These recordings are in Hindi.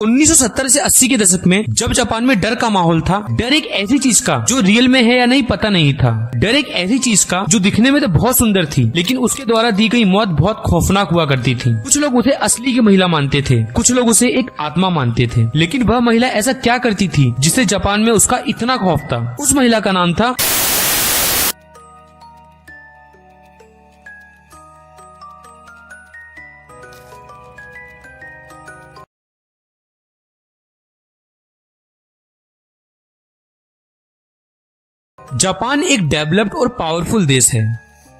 1970 से 80 के दशक में जब जापान में डर का माहौल था, डर एक ऐसी चीज का जो रियल में है या नहीं पता नहीं था। डर एक ऐसी चीज का जो दिखने में तो बहुत सुंदर थी, लेकिन उसके द्वारा दी गई मौत बहुत खौफनाक हुआ करती थी। कुछ लोग उसे असली की महिला मानते थे, कुछ लोग उसे एक आत्मा मानते थे। लेकिन वह महिला ऐसा क्या करती थी जिससे जापान में उसका इतना खौफ था? उस महिला का नाम था जापान। एक डेवलप्ड और पावरफुल देश है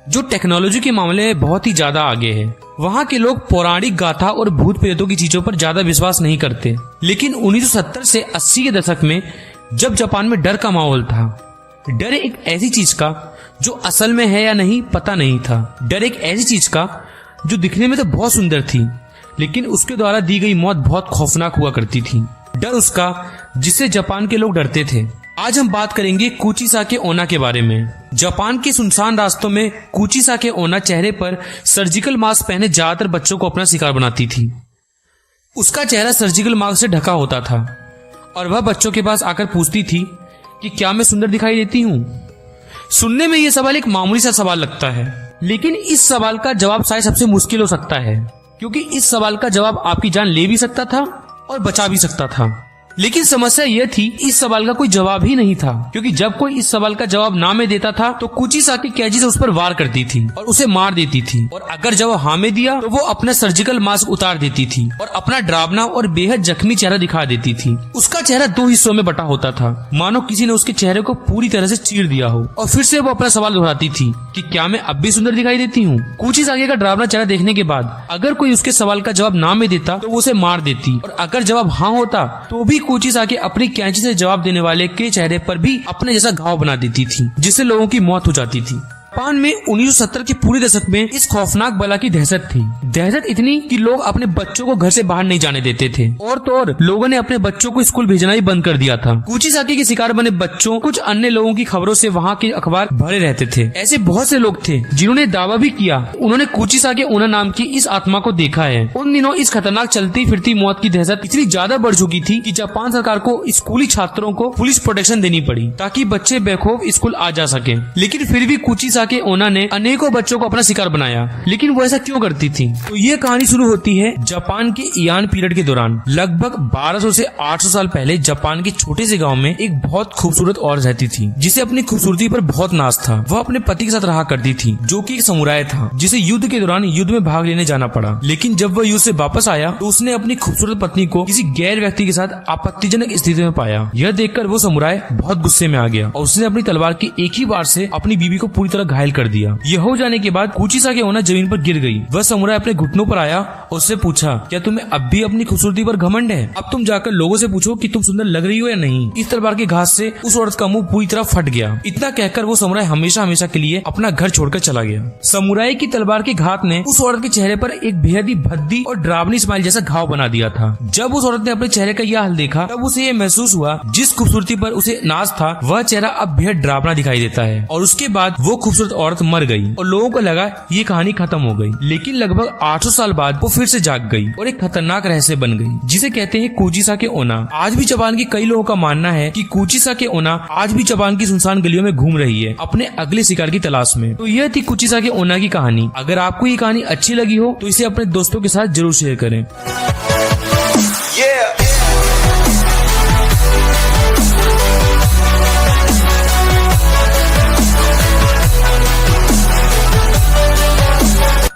जो टेक्नोलॉजी के मामले में बहुत ही ज्यादा आगे है। वहाँ के लोग पौराणिक गाथा और भूत प्रेतों की चीजों पर ज्यादा विश्वास नहीं करते। लेकिन 1970 से 80 के दशक में जब जापान में डर का माहौल था, डर एक ऐसी चीज का जो असल में है या नहीं पता नहीं था। डर एक ऐसी चीज का जो दिखने में तो बहुत सुंदर थी, लेकिन उसके द्वारा दी गई मौत बहुत खौफनाक हुआ करती थी। डर उसका जिससे जापान के लोग डरते थे। आज हम बात करेंगे कुचिसाके ओना के बारे में। जापान के सुनसान रास्तों में कुचिसाके ओना चेहरे पर सर्जिकल मास्क पहने ज्यादातर बच्चों को अपना शिकार बनाती थी। उसका चेहरा सर्जिकल मास्क से ढका होता था और वह बच्चों के पास आकर पूछती थी कि क्या मैं सुंदर दिखाई देती हूँ। सुनने में यह सवाल एक मामूली सा सवाल लगता है, लेकिन इस सवाल का जवाब शायद सबसे मुश्किल हो सकता है, क्योंकि इस सवाल का जवाब आपकी जान ले भी सकता था और बचा भी सकता था। लेकिन समस्या यह थी, इस सवाल का कोई जवाब ही नहीं था, क्योंकि जब कोई इस सवाल का जवाब ना में देता था तो कुचिसाके कैची से उस पर वार करती थी और उसे मार देती थी। और अगर जवाब हाँ में दिया तो वो अपना सर्जिकल मास्क उतार देती थी और अपना डरावना और बेहद जख्मी चेहरा दिखा देती थी। उसका चेहरा 2 हिस्सों में बटा होता था, मानो किसी ने उसके चेहरे को पूरी तरह से चीर दिया हो। और फिर से वो अपना सवाल दोहराती थी कि क्या मैं अब भी सुंदर दिखाई देती हूँ। कुचिसाके का डरावना चेहरा देखने के बाद अगर कोई उसके सवाल का जवाब ना में देता तो वो उसे मार देती, और अगर जवाब हाँ होता तो भी कुचिसाके अपनी कैंची से जवाब देने वाले के चेहरे पर भी अपने जैसा घाव बना देती थी, जिससे लोगों की मौत हो जाती थी। जापान में 1970 के पूरे दशक में इस खौफनाक बला की दहशत थी। दहशत इतनी कि लोग अपने बच्चों को घर से बाहर नहीं जाने देते थे, और तो और लोगों ने अपने बच्चों को स्कूल भेजना ही बंद कर दिया था। कुचिसाके के शिकार बने बच्चों कुछ अन्य लोगों की खबरों से वहाँ के अखबार भरे रहते थे। ऐसे बहुत से लोग थे जिन्होंने दावा भी किया उन्होंने कुचिसाके ओना नाम की इस आत्मा को देखा है। उन दिनों इस खतरनाक चलती फिरती मौत की दहशत इतनी ज्यादा बढ़ चुकी थी कि जापान सरकार को स्कूली छात्रों को पुलिस प्रोटेक्शन देनी पड़ी ताकि बच्चे बेखौफ स्कूल आ जा सके। लेकिन फिर भी कुचिसाके ओना ने अनेकों बच्चों को अपना शिकार बनाया। लेकिन वो ऐसा क्यों करती थी? तो ये कहानी शुरू होती है जापान के इयान पीरियड के दौरान। लगभग 1200 से 800 साल पहले जापान के छोटे से गांव में एक बहुत खूबसूरत औरत रहती थी, जिसे अपनी खूबसूरती पर बहुत नाज था। वह अपने पति के साथ रहा करती थी, जो कि एक समुराय था, जिसे युद्ध के दौरान युद्ध में भाग लेने जाना पड़ा। लेकिन जब वह युद्ध से वापस आया तो उसने अपनी खूबसूरत पत्नी को किसी गैर व्यक्ति के साथ आपत्तिजनक स्थिति में पाया। यह देखकर वो समुराय बहुत गुस्से में आ गया और उसने अपनी तलवार की एक ही वार से अपनी बीवी को पूरी तरह घायल कर दिया। यह हो जाने के बाद कुचिसाके ओना जमीन पर गिर गई। वह समुराय अपने घुटनों पर आया और उससे पूछा, क्या तुम्हें अब भी अपनी खूबसूरती पर घमंड है? अब तुम जाकर लोगों से पूछो कि तुम सुंदर लग रही हो या नहीं। इस तलवार के घात से उस औरत का मुंह पूरी तरह फट गया। इतना कहकर वो समुराय हमेशा हमेशा के लिए अपना घर छोड़कर चला गया। समुराय की तलवार के घात ने उस औरत के चेहरे पर एक बेहद ही भद्दी और डरावनी स्माइल जैसा घाव बना दिया था। जब उस औरत ने अपने चेहरे का यह हाल देखा तब उसे ये महसूस हुआ जिस खूबसूरती पर उसे नाज था वह चेहरा अब बेहद डरावना दिखाई देता है। और उसके बाद वो खूबसूरत औरत मर गई और लोगों को लगा ये कहानी खत्म हो गई। लेकिन लगभग 800 साल बाद वो फिर से जाग गई और एक खतरनाक रहस्य बन गई, जिसे कहते हैं कुचिसाके ओना। आज भी जापान के कई लोगों का मानना है कि कुचिसाके ओना आज भी जापान की सुनसान गलियों में घूम रही है अपने अगले शिकार की तलाश में। तो यह थी कुचिसाके ओना की कहानी। अगर आपको ये कहानी अच्छी लगी हो तो इसे अपने दोस्तों के साथ जरूर शेयर करें।